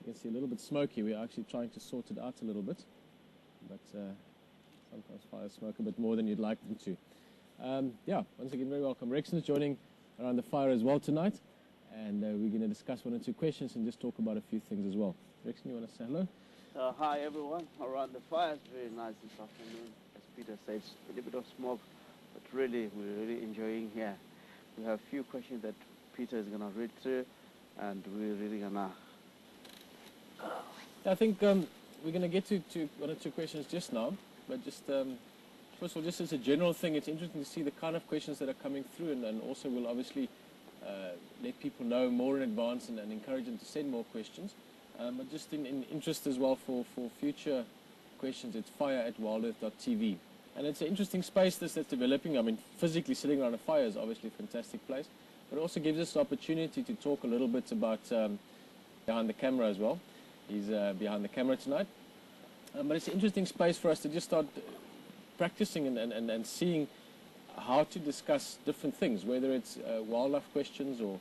you can see a little bit smoky. We're actually trying to sort it out a little bit, but sometimes fires smoke a bit more than you'd like them to. Yeah, once again, very welcome. Rexon's joining around the fire as well tonight, and we're going to discuss one or two questions and just talk about a few things as well. Rexon, you want to say hello? Hi everyone, around the fire. It's very nice this afternoon. As Peter said, it's a little bit of smoke, but really, we're really enjoying here. We have a few questions that Peter is going to read through, and we're really going to... I think we're going to get to one or two questions just now, but just first of all, just as a general thing, it's interesting to see the kind of questions that are coming through, and also we'll obviously let people know more in advance and encourage them to send more questions. But just in interest as well for future questions, it's fire@wildearth.tv. And it's an interesting space that's developing. I mean, physically sitting around a fire is obviously a fantastic place, but it also gives us the opportunity to talk a little bit about behind the camera as well. He's behind the camera tonight. But it's an interesting space for us to just start practicing and seeing how to discuss different things, whether it's wildlife questions or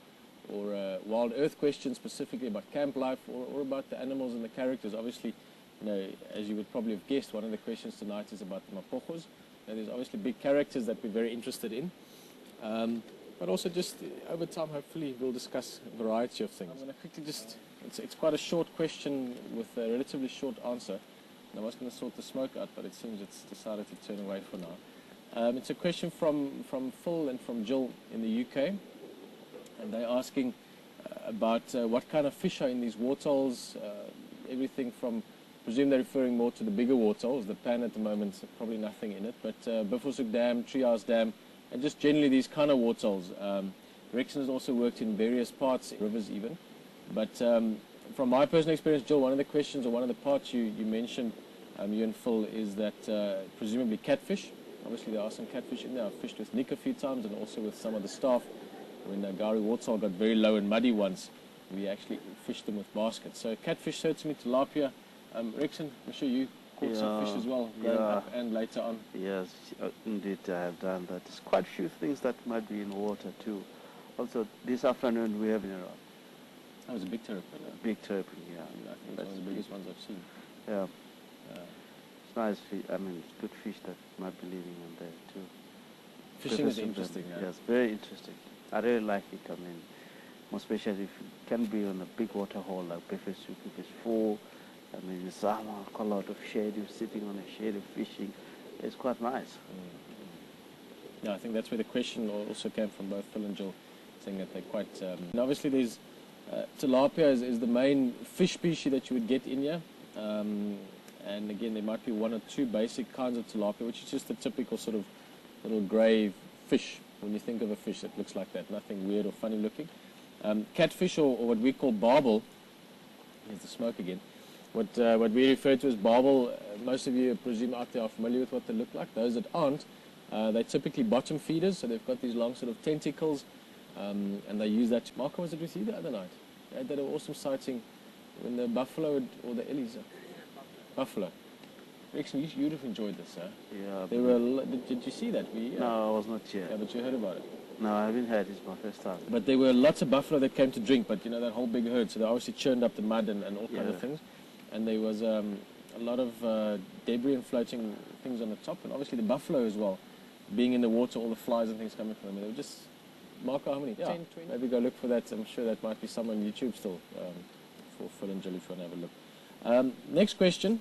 wild earth questions specifically about camp life or about the animals and the characters. Obviously, you know, as you would probably have guessed, one of the questions tonight is about the mapogos. There's obviously big characters that we're very interested in. But also just over time, hopefully, we'll discuss a variety of things. I'm going to quickly just, it's quite a short question with a relatively short answer. And I was going to sort the smoke out, but it seems it's decided to turn away for now. It's a question from Phil and from Jill in the UK. And they're asking about what kind of fish are in these waterholes, everything from, I presume they're referring more to the bigger waterholes, the pan at the moment, probably nothing in it, but Buffelshoek Dam, Treehouse Dam, and just generally these kind of waterholes. Rexon has also worked in various parts, rivers even, but from my personal experience, Jill, one of the questions or one of the parts you mentioned, you and Phil, is that presumably catfish. Obviously there are some catfish in there. I've fished with Nick a few times and also with some of the staff. When Gari waterhole got very low and muddy once, we actually fished them with baskets. So catfish, certainly tilapia. Rexon, I'm sure you caught some fish as well, growing up and later on. Yes, indeed I have done that. There's quite a few things that might be in water too. Also, this afternoon we have around. That was a big terrapin. Big terrapin, yeah. I think it's one of the biggest ones I've seen. Yeah. It's nice fish. I mean, it's good fish that might be living in there too. Fishing is interesting. Yes, very interesting. I really like it. I mean, more especially if you can be on a big water hole like Buffelshoek, if it's full. I mean, it's a lot of shade. You're sitting on a shade of fishing. It's quite nice. Yeah, I think that's where the question also came from both Phil and Jill, saying that they're quite... and obviously there's tilapia is the main fish species that you would get in here. And again, there might be one or two basic kinds of tilapia, which is just the typical sort of little grey fish. When you think of a fish that looks like that, nothing weird or funny looking. Catfish, or what we call barbel, here's the smoke again, what we refer to as barbel, most of you, I presume, out there are familiar with what they look like. Those that aren't, they're typically bottom feeders, so they've got these long sort of tentacles, and they use that. Marco, was it with you the other night? They had that awesome sighting when the buffalo or the ellies, buffalo. Rexon, you'd have enjoyed this, huh? Yeah. There were. Did you see that? No, I was not here. Yeah, but you heard about it. No, I haven't heard. It's my first time. But there were lots of buffalo that came to drink, but you know, that whole big herd, so they obviously churned up the mud and all kinds of things. And there was a lot of debris and floating things on the top, and obviously the buffalo as well, being in the water, all the flies and things coming from them. They were just, Marco, how many? 10, 20? Maybe go look for that. I'm sure that might be somewhere on YouTube still, for Phil and Jill if you want to have a look. Next question.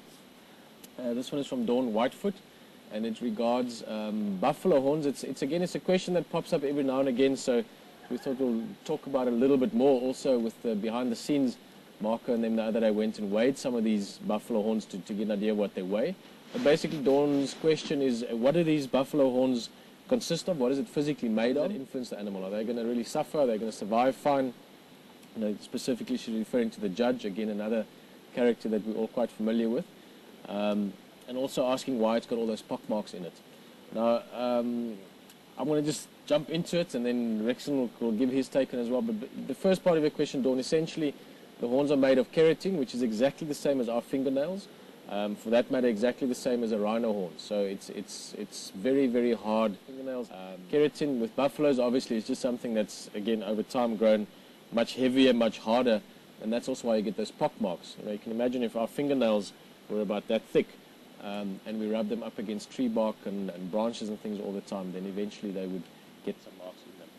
This one is from Dawn Whitefoot, and it regards buffalo horns. It's a question that pops up every now and again, so we thought we'll talk about it a little bit more also with the behind the scenes. Marco and them the other day went and weighed some of these buffalo horns to get an idea of what they weigh. But basically Dawn's question is, what do these buffalo horns consist of? What is it physically made of? That influence the animal? Are they going to really suffer? Are they going to survive fine? You know, specifically she's referring to the judge, again another character that we're all quite familiar with. And also asking why it's got all those pock marks in it. Now, I'm going to just jump into it, and then Rexon will give his take on it as well. But the first part of your question, Dawn, essentially, the horns are made of keratin, which is exactly the same as our fingernails. For that matter, exactly the same as a rhino horn. So it's very, very hard fingernails. Keratin with buffaloes, obviously, is just something that's, again, over time grown much heavier, much harder and that's also why you get those pock marks. You can imagine if our fingernails were about that thick, and we rub them up against tree bark and branches and things all the time, then eventually they would get some marks in them.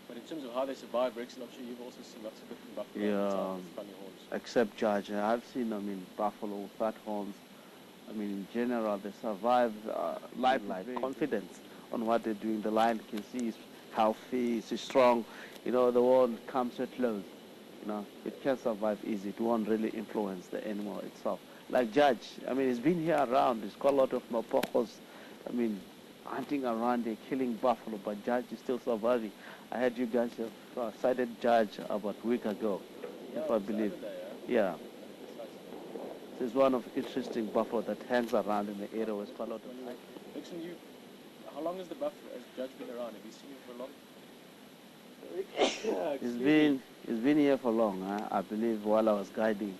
But in terms of how they survive, Rex, I'm sure you've also seen lots of different buffalo with funny horns. Except Judge, I've seen, buffalo with fat horns. In general, they survive life like confidence on what they're doing. The lion can see is healthy, is strong. The one comes so close. It can survive easy. It won't really influence the animal itself. Like Judge, he's been here around. There's quite a lot of mapokos, hunting around there, killing buffalo, but Judge is still surviving. I heard you guys have sighted Judge about a week ago, if I believe. Yeah. There's one of interesting buffalo that hangs around in the area with quite a lot of life. Rexon, how long has the buffalo, has Judge been around? Have you seen him for long? He's been here for long. I believe while I was guiding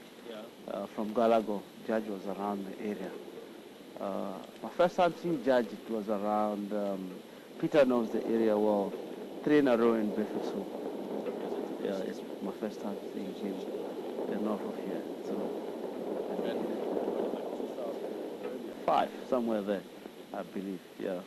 from Galago, Judge was around the area. My first time seeing Judge, it was around, Peter knows the area well, 3 in a row in Bedford. Yeah, it's my first time seeing him the north of here. So, 5, somewhere there, I believe, yeah.